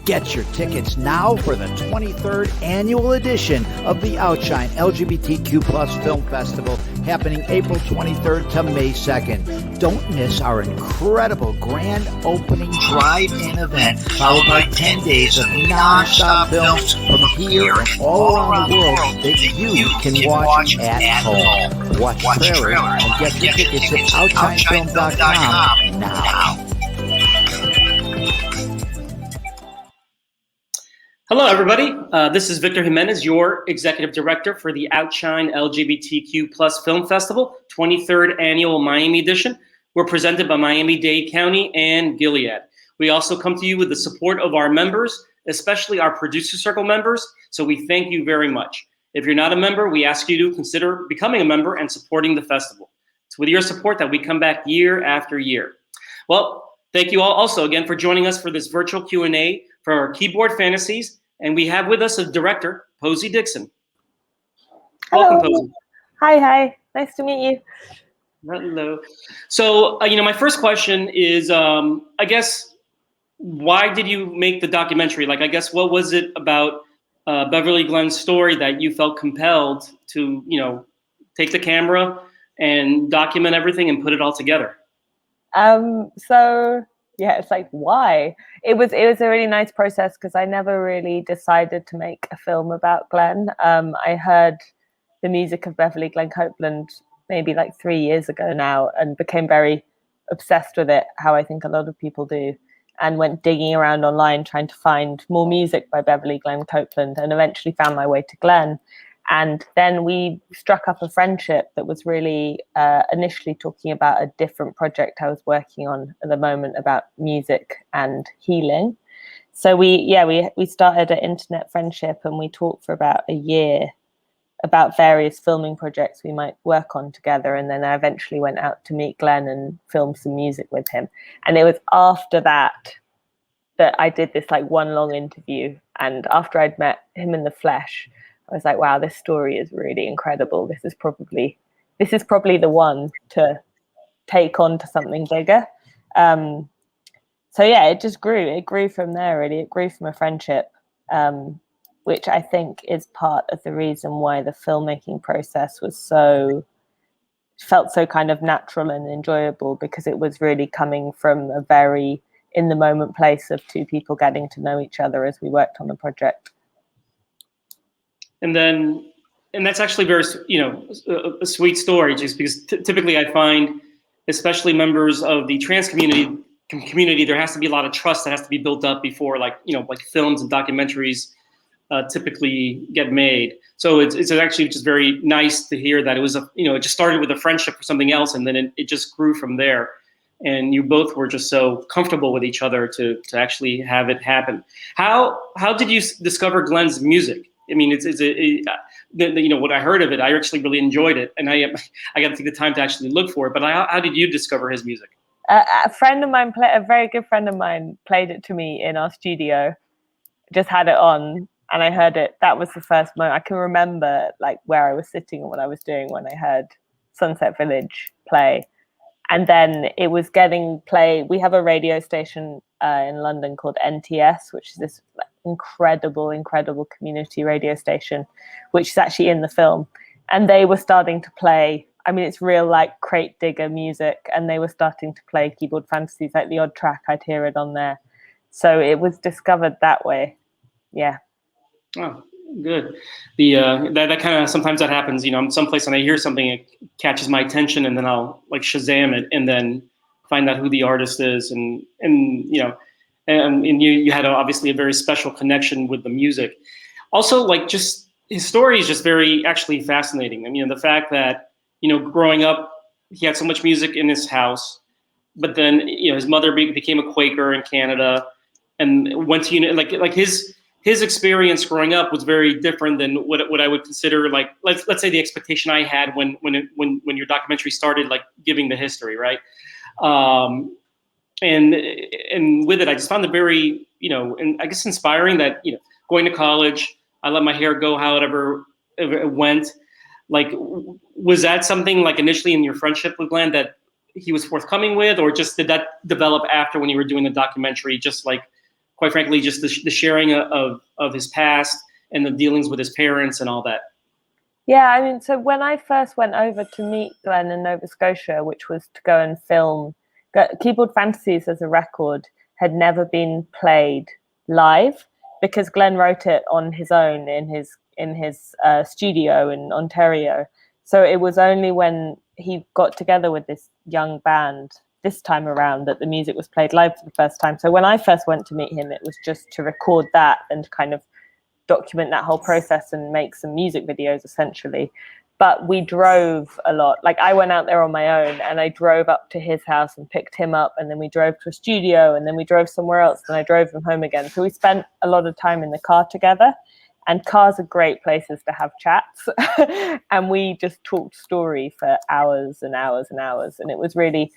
Get your tickets now for the 23rd annual edition of the OUTshine LGBTQ Plus Film Festival, happening April 23rd to May 2nd. Don't miss our incredible grand opening drive-in event, followed by 10 days of non-stop films from here and all around the world that you can watch at home. Watch trailers and get your tickets at OUTshineFilm.com now. Hello, everybody. This is Victor Jimenez, your Executive Director for the OUTshine LGBTQ Plus Film Festival, 23rd Annual Miami Edition. We're presented by Miami-Dade County and Gilead. We also come to you with the support of our members, especially our Producer Circle members, so we thank you very much. If you're not a member, we ask you to consider becoming a member and supporting the festival. It's with your support that we come back year after year. Well, thank you all also again for joining us for this virtual Q&A for our Keyboard Fantasies. And we have with us a director, Posey Dixon. Hello. Welcome, Posey. Hi. Nice to meet you. Hello. So, my first question is, I guess, why did you make the documentary? Like, I guess, what was it about Beverly Glenn's story that you felt compelled to, take the camera and document everything and put it all together? It's like, why? It was a really nice process because I never really decided to make a film about Glenn. I heard the music of Beverly, Glenn Copeland, maybe like 3 years ago now, and became very obsessed with it, how I think a lot of people do, and went digging around online trying to find more music by Beverly, Glenn Copeland, and eventually found my way to Glenn. And then we struck up a friendship that was really initially talking about a different project I was working on at the moment about music and healing. So we started an internet friendship, and we talked for about a year about various filming projects we might work on together. And then I eventually went out to meet Glenn and film some music with him. And it was after that I did this like one long interview. And after I'd met him in the flesh, I was like, wow, this story is really incredible. This is probably the one to take on to something bigger. It just grew. It grew from there, really. It grew from a friendship, which I think is part of the reason why the filmmaking process felt so kind of natural and enjoyable, because it was really coming from a very in the moment place of two people getting to know each other as we worked on the project. And that's actually very, a sweet story, just because typically I find, especially members of the trans community, there has to be a lot of trust that has to be built up before, like films and documentaries typically get made. So it's actually just very nice to hear that it was it just started with a friendship for something else, and then it just grew from there. And you both were just so comfortable with each other to actually have it happen. How did you discover Glenn's music? I mean, what I heard of it, I actually really enjoyed it, and I got to take the time to actually look for it. But how did you discover his music? A friend of mine, a very good friend of mine, played it to me in our studio. Just had it on, and I heard it. That was the first moment I can remember, like where I was sitting and what I was doing when I heard Sunset Village play. And then it was getting play. We have a radio station in London called NTS, which is this incredible community radio station, which is actually in the film. And they were starting to play, it's real like crate digger music, and they were starting to play Keyboard Fantasies, like the odd track I'd hear it on there. So it was discovered that way. Yeah. Oh, good. That kind of, sometimes that happens, I'm someplace and I hear something, it catches my attention, and then I'll like Shazam it and then find out who the artist is, and you had obviously a very special connection with the music. Also, like, just his story is just very actually fascinating. The fact that, growing up, he had so much music in his house, but then, his mother became a Quaker in Canada, and went to, like his experience growing up was very different than what I would consider, like, let's say the expectation I had when your documentary started, like giving the history, right? And with it, I just found it very, and I guess inspiring that, going to college, I let my hair go however it went. Like, was that something like initially in your friendship with Glenn that he was forthcoming with, or just did that develop after when you were doing the documentary, just like quite frankly, just the sharing of his past and the dealings with his parents and all that. Yeah, I mean, so when I first went over to meet Glenn in Nova Scotia, which was to go and film, Keyboard Fantasies as a record had never been played live because Glenn wrote it on his own in his studio in Ontario. So it was only when he got together with this young band this time around that the music was played live for the first time. So when I first went to meet him, it was just to record that and kind of document that whole process and make some music videos essentially. But we drove a lot. Like I went out there on my own and I drove up to his house and picked him up, and then we drove to a studio, and then we drove somewhere else, and I drove him home again. So we spent a lot of time in the car together, and cars are great places to have chats. And we just talked story for hours and hours and hours. And it was really,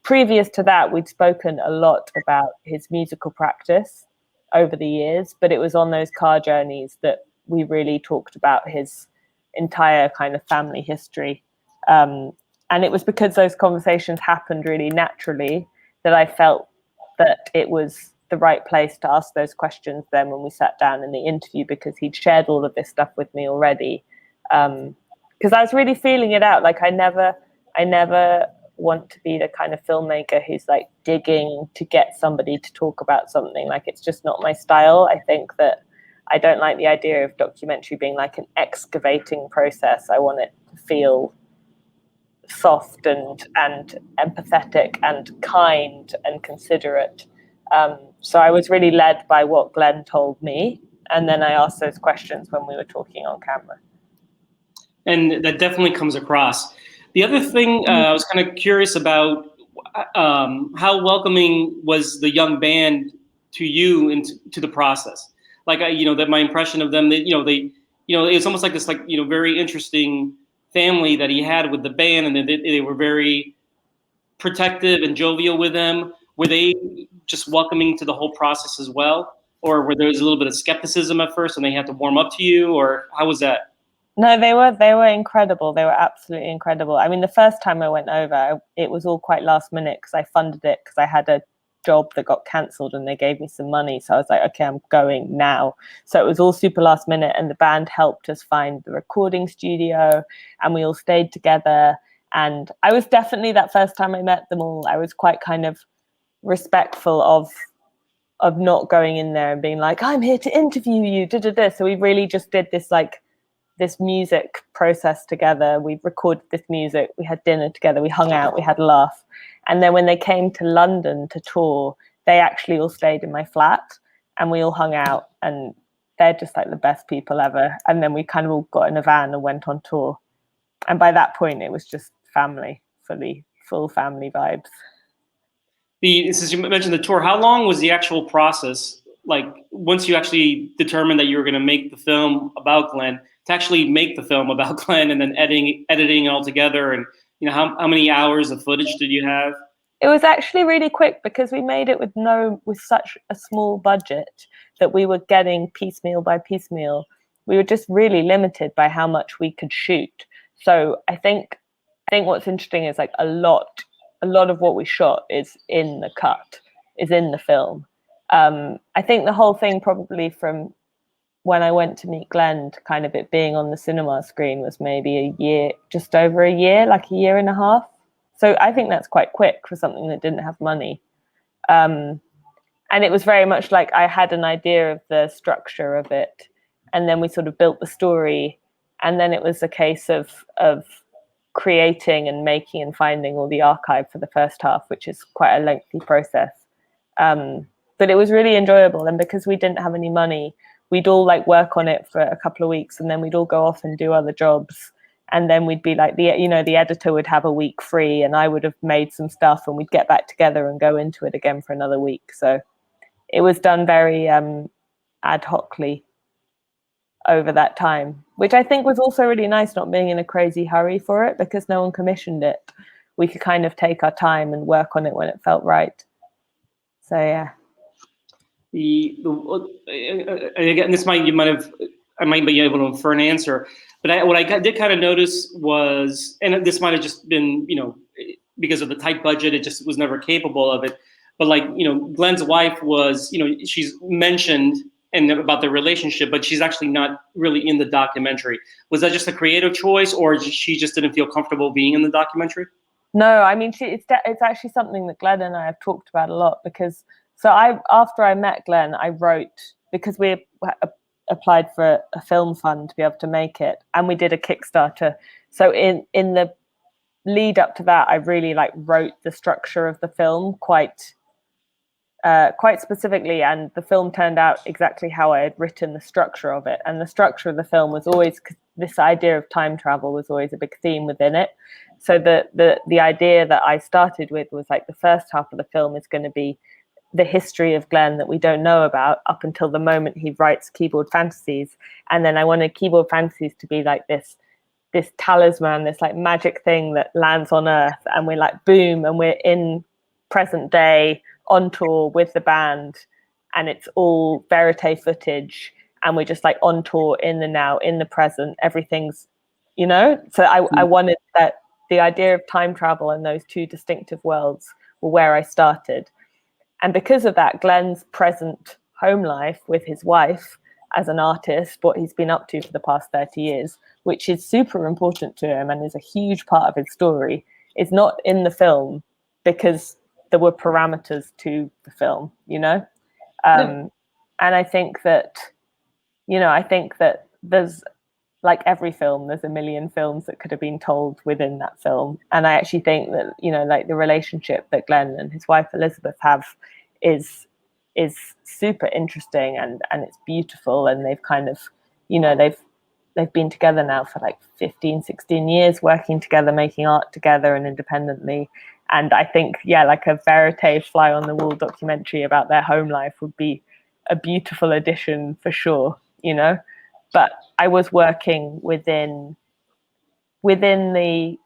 previous to that, we'd spoken a lot about his musical practice over the years, but it was on those car journeys that we really talked about his entire kind of family history. And it was because those conversations happened really naturally that I felt that it was the right place to ask those questions then when we sat down in the interview, because he'd shared all of this stuff with me already. Because I was really feeling it out. Like I never want to be the kind of filmmaker who's like digging to get somebody to talk about something. Like it's just not my style. I think that I don't like the idea of documentary being like an excavating process. I want it to feel soft and empathetic and kind and considerate. So I was really led by what Glenn told me, and then I asked those questions when we were talking on camera. And that definitely comes across. The other thing I was kind of curious about, how welcoming was the young band to you and to the process? Like, that my impression of them, that, it's almost like this, very interesting family that he had with the band, and they were very protective and jovial with him. Were they just welcoming to the whole process as well? Or were there a little bit of skepticism at first and they had to warm up to you, or how was that? No, they were incredible. They were absolutely incredible. I mean, the first time I went over, it was all quite last minute because I funded it because I had a job that got cancelled and they gave me some money. So I was like, okay, I'm going now. So it was all super last minute, and the band helped us find the recording studio, and we all stayed together. And I was definitely, that first time I met them all, I was quite kind of respectful of not going in there and being like, I'm here to interview you, So we really just did this music process together. We recorded this music, we had dinner together, we hung out, we had a laugh. And then when they came to London to tour, they actually all stayed in my flat and we all hung out, and they're just like the best people ever. And then we kind of all got in a van and went on tour. And by that point, it was just family, full family vibes. Since you mentioned the tour, how long was the actual process? Like once you actually determined that you were going to make the film about Glenn, to actually make the film about Glenn, and then editing it all together, and how many hours of footage did you have? It was actually really quick because we made it with such a small budget that we were getting piecemeal by piecemeal. We were just really limited by how much we could shoot. So I think what's interesting is like a lot of what we shot is in the cut, is in the film. I think the whole thing, probably from when I went to meet Glenn to kind of it being on the cinema screen, was maybe a year, just over a year, like a year and a half. So I think that's quite quick for something that didn't have money. And it was very much like I had an idea of the structure of it, and then we sort of built the story, and then it was a case of creating and making and finding all the archive for the first half, which is quite a lengthy process. But it was really enjoyable, and because we didn't have any money, we'd all work on it for a couple of weeks, and then we'd all go off and do other jobs, and then we'd be like, the editor would have a week free, and I would have made some stuff, and we'd get back together and go into it again for another week. So it was done very ad hocly over that time, which I think was also really nice, not being in a crazy hurry for it, because no one commissioned it. We could kind of take our time and work on it when it felt right. So yeah. Again, I might be able to infer an answer, but what I did kind of notice was, and this might have just been, because of the tight budget, it just was never capable of it. but like, Glenn's wife was, she's mentioned and about their relationship, but she's actually not really in the documentary. Was that just a creative choice, or she just didn't feel comfortable being in the documentary? No, I mean, it's actually something that Glenn and I have talked about a lot, because after I met Glenn, I wrote, because we applied for a film fund to be able to make it, and we did a Kickstarter. So in the lead up to that, I really wrote the structure of the film quite specifically, and the film turned out exactly how I had written the structure of it. And the structure of the film was always, this idea of time travel was always a big theme within it. So the idea that I started with was the first half of the film is going to be the history of Glenn that we don't know about up until the moment he writes Keyboard Fantasies. And then I wanted Keyboard Fantasies to be this talisman, this magic thing that lands on Earth, and we're boom, and we're in present day on tour with the band, and it's all verite footage, and we're just on tour in the now, in the present, everything's, so I wanted that the idea of time travel and those two distinctive worlds were where I started. And because of that, Glenn's present home life with his wife as an artist, what he's been up to for the past 30 years, which is super important to him and is a huge part of his story, is not in the film because there were parameters to the film, And I think that, there's, like every film, there's a million films that could have been told within that film. And I actually think that, the relationship that Glenn and his wife Elizabeth have is super interesting, and it's beautiful. And they've kind of, they've been together now for 15, 16 years, working together, making art together and independently. And I think, a verite fly on the wall documentary about their home life would be a beautiful addition for sure, But I was working within the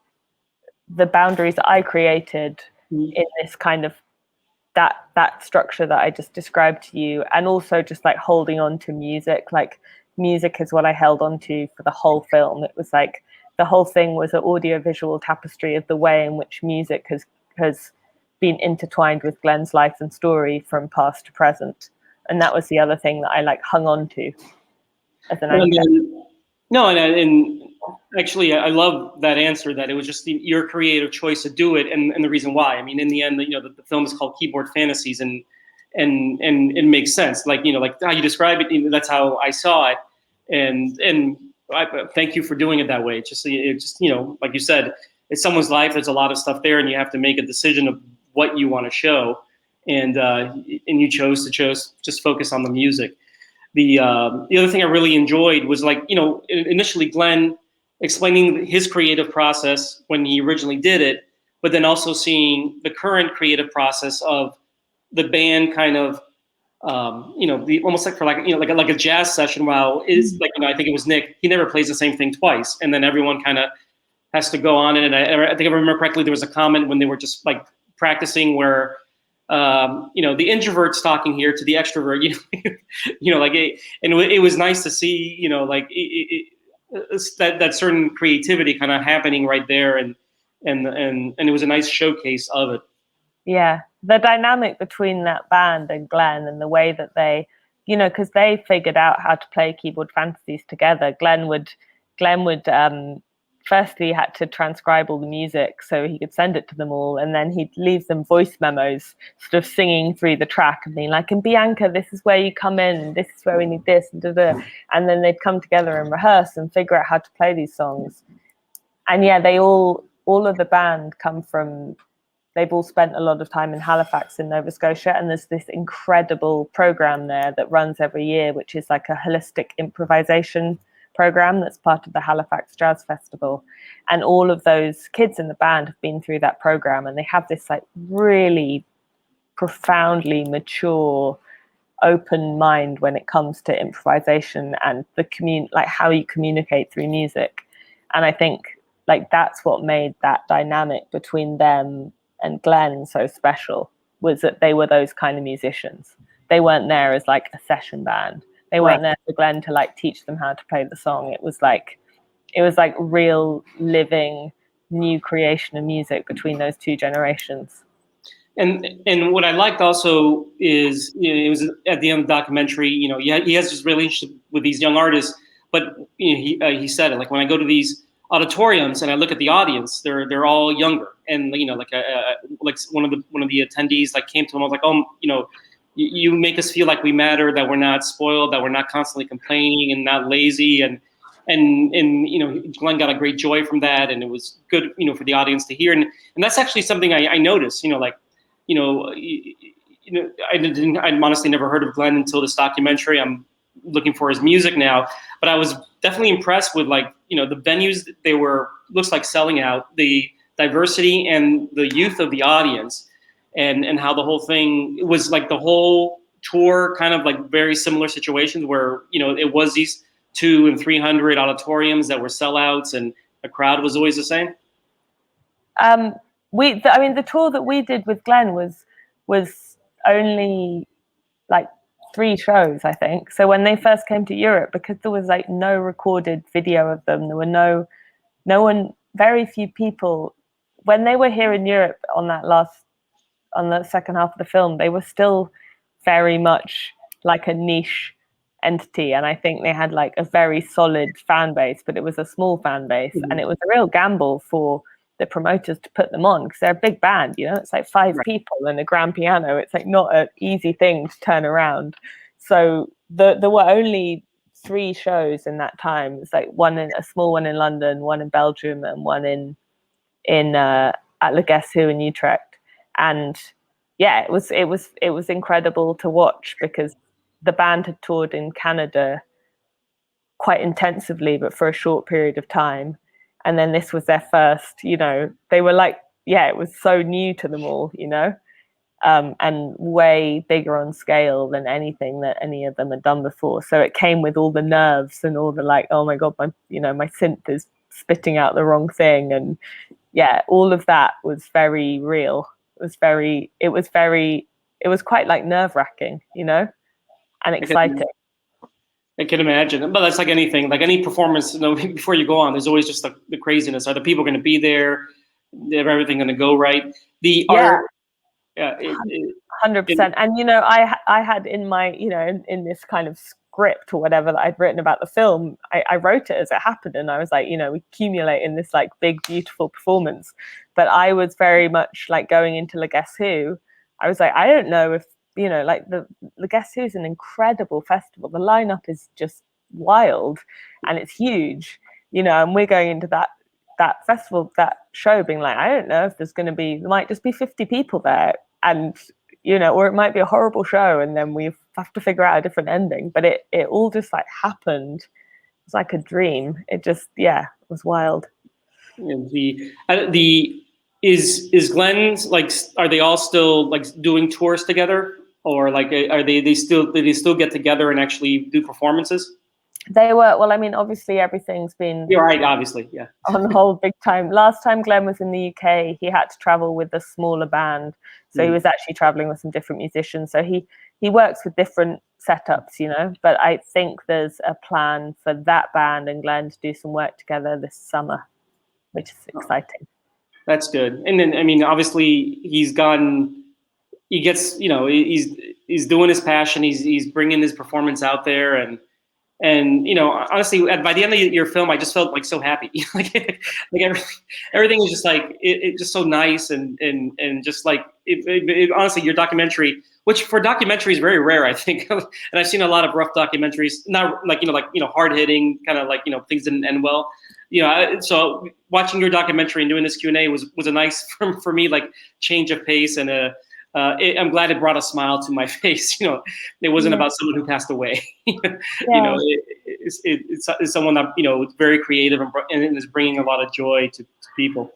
boundaries that I created in this kind of that structure that I just described to you, and also just holding on to music. Music is what I held on to for the whole film. It was the whole thing was an audiovisual tapestry of the way in which music has been intertwined with Glenn's life and story from past to present. And that was the other thing that I hung on to as an anchor. No, and actually, I love that answer, that it was just your creative choice to do it, and the reason why. I mean, in the end, the film is called Keyboard Fantasies, and it makes sense. Like how you describe it, that's how I saw it, and I thank you for doing it that way. It just like you said, it's someone's life. There's a lot of stuff there, and you have to make a decision of what you want to show, and you chose to just focus on the music. The other thing I really enjoyed was initially Glenn explaining his creative process when he originally did it, but then also seeing the current creative process of the band kind of, almost for like a jazz session. While is I think it was Nick, he never plays the same thing twice, and then everyone kind of has to go on it. And I think I remember correctly, there was a comment when they were just practicing where, the introvert's talking here to the extrovert, and it was nice to see, that certain creativity kind of happening right there, and it was a nice showcase of it. Yeah, the dynamic between that band and Glenn, and the way that they, because they figured out how to play Keyboard Fantasies together. Glenn would firstly had to transcribe all the music so he could send it to them all, and then he'd leave them voice memos, sort of singing through the track and being and Bianca, this is where you come in, and this is where we need this, and and then they'd come together and rehearse and figure out how to play these songs. And they all of the band they've all spent a lot of time in Halifax in Nova Scotia, and there's this incredible program there that runs every year, which is a holistic improvisation program that's part of the Halifax Jazz Festival. And all of those kids in the band have been through that program, and they have this really profoundly mature, open mind when it comes to improvisation and the how you communicate through music. And I think that's what made that dynamic between them and Glenn so special, was that they were those kind of musicians. They weren't there as a session band. They weren't there for Glenn to teach them how to play the song. It was real living new creation of music between those two generations. And what I liked also is, it was at the end of the documentary. He has this relationship with these young artists, but he said it, like, when I go to these auditoriums and I look at the audience, they're all younger, and like one of the attendees like came to him, I was like, oh, you make us feel like we matter, that we're not spoiled, that we're not constantly complaining and not lazy, and Glenn got a great joy from that, and it was good, for the audience to hear, and that's actually something I noticed, I'd honestly never heard of Glenn until this documentary. I'm looking for his music now, but I was definitely impressed with, like, the venues that they were, looks like, selling out, the diversity and the youth of the audience, and how the whole thing was, like, the whole tour kind of like very similar situations where, it was these 200 and 300 auditoriums that were sellouts and the crowd was always the same. The tour that we did with Glenn was only like 3 shows, I think. So when they first came to Europe, because there was like no recorded video of them, there were no one, very few people. When they were here in Europe on the second half of the film, they were still very much like a niche entity, and I think they had like a very solid fan base, but it was a small fan base, and it was a real gamble for the promoters to put them on, because they're a big band, it's like 5 people and a grand piano. It's like not an easy thing to turn around. So there were only 3 shows in that time. It's like a small one in London, one in Belgium, and one in at Le Guess Who in Utrecht. And yeah, it was incredible to watch, because the band had toured in Canada quite intensively, but for a short period of time. And then this was their first, they were like, it was so new to them all, and way bigger on scale than anything that any of them had done before. So it came with all the nerves and all the, like, oh my God, my synth is spitting out the wrong thing. And all of that was very real. It was quite like nerve-wracking, and exciting. I can imagine, but that's like anything, like any performance. Before you go on, there's always just the craziness. Are the people going to be there? Is everything going to go right? 100%. And I had in my, in this kind of script or whatever that I'd written about the film, I wrote it as it happened, and I was like, we accumulate in this like big beautiful performance. But I was very much like, going into Le Guess Who, I was like, I don't know if like the Guess Who's an incredible festival. The lineup is just wild and it's huge, and we're going into that festival, that show, being like, I don't know if there might just be 50 people there, and or it might be a horrible show, and then we have to figure out a different ending. But it all just like happened. It was like a dream. It just it was wild. Is Glenn's, like, are they all still like doing tours together, or like do they still get together and actually do performances? They were, well, I mean, obviously everything's been obviously on hold big time. Last time Glenn was in the UK, he had to travel with a smaller band, so he was actually traveling with some different musicians. So he works with different setups, but I think there's a plan for that band and Glenn to do some work together this summer, which is exciting. That's good. And then, I mean, obviously he's doing his passion. He's bringing his performance out there, and honestly, by the end of your film, I just felt like so happy. like everything was just like it just so nice, and just like honestly, your documentary, which for documentary is very rare, I think. And I've seen a lot of rough documentaries, not like hard hitting, kind of like things didn't end well. So watching your documentary and doing this Q&A was a nice, for me, like, change of pace, and I'm glad it brought a smile to my face. It wasn't about someone who passed away. It's someone that very creative and is bringing a lot of joy to people.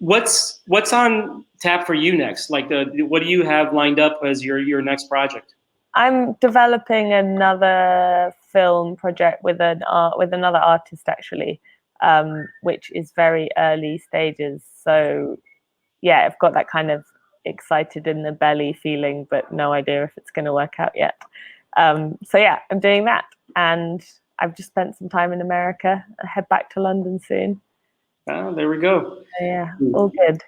What's on tap for you next? Like, what do you have lined up as your next project? I'm developing another film project with another artist, actually, which is very early stages. So I've got that kind of excited in the belly feeling, but no idea if it's going to work out yet. I'm doing that, and I've just spent some time in America. I head back to London soon. Oh, there we go. So, all good.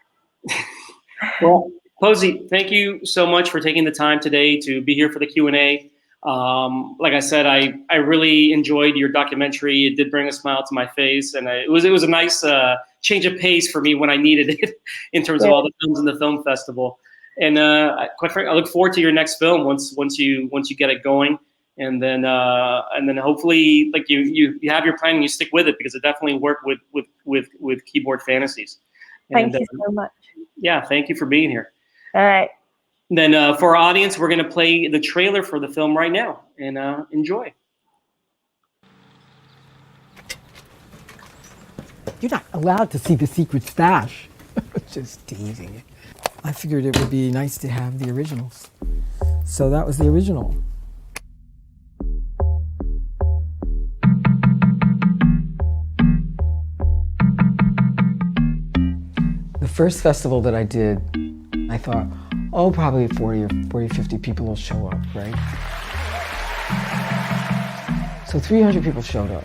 Well, Posey, thank you so much for taking the time today to be here for the Q&A. Like I said, I really enjoyed your documentary. It did bring a smile to my face, and it was a nice change of pace for me when I needed it in terms of all the films in the film festival. And quite frankly, I look forward to your next film once you get it going, and then hopefully, like you have your plan and you stick with it, because it definitely worked with Keyboard Fantasies. Thank you so much. Yeah, thank you for being here. All right. Then for our audience, we're going to play the trailer for the film right now, and enjoy. You're not allowed to see the secret stash. Just teasing you. I figured it would be nice to have the originals. So that was the original. The first festival that I did, I thought, oh, probably 40, 50 people will show up, right? So 300 people showed up.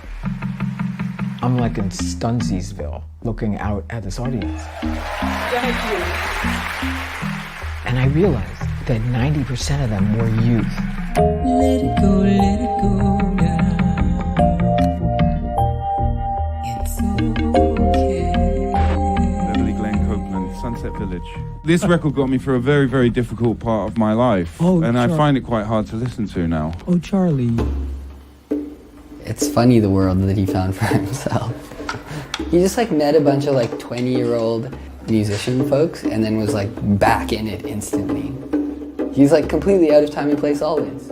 I'm like in Stunsiesville, looking out at this audience. Thank you. And I realized that 90% of them were youth. Let it go now. It's okay. Beverly, Glenn Copeland, Sunset Village. This record got me through a very, very difficult part of my life. And I find it quite hard to listen to now. Oh, Charlie. It's funny, the world that he found for himself. He just like met a bunch of like 20-year-old musician folks and then was like back in it instantly. He's like completely out of time and place always.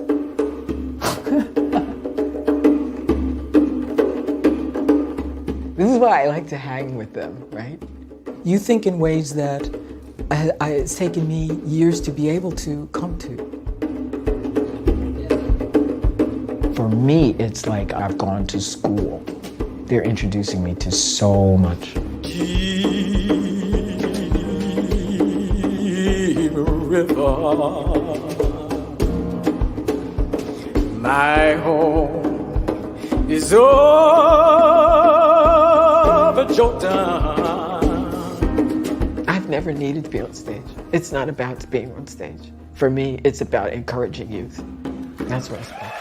This is why I like to hang with them, right? You think in ways that it's taken me years to be able to come to. For me, it's like I've gone to school. They're introducing me to so much. River, my home is over Jordan. I've never needed to be on stage. It's not about being on stage. For me, it's about encouraging youth. That's what I spent.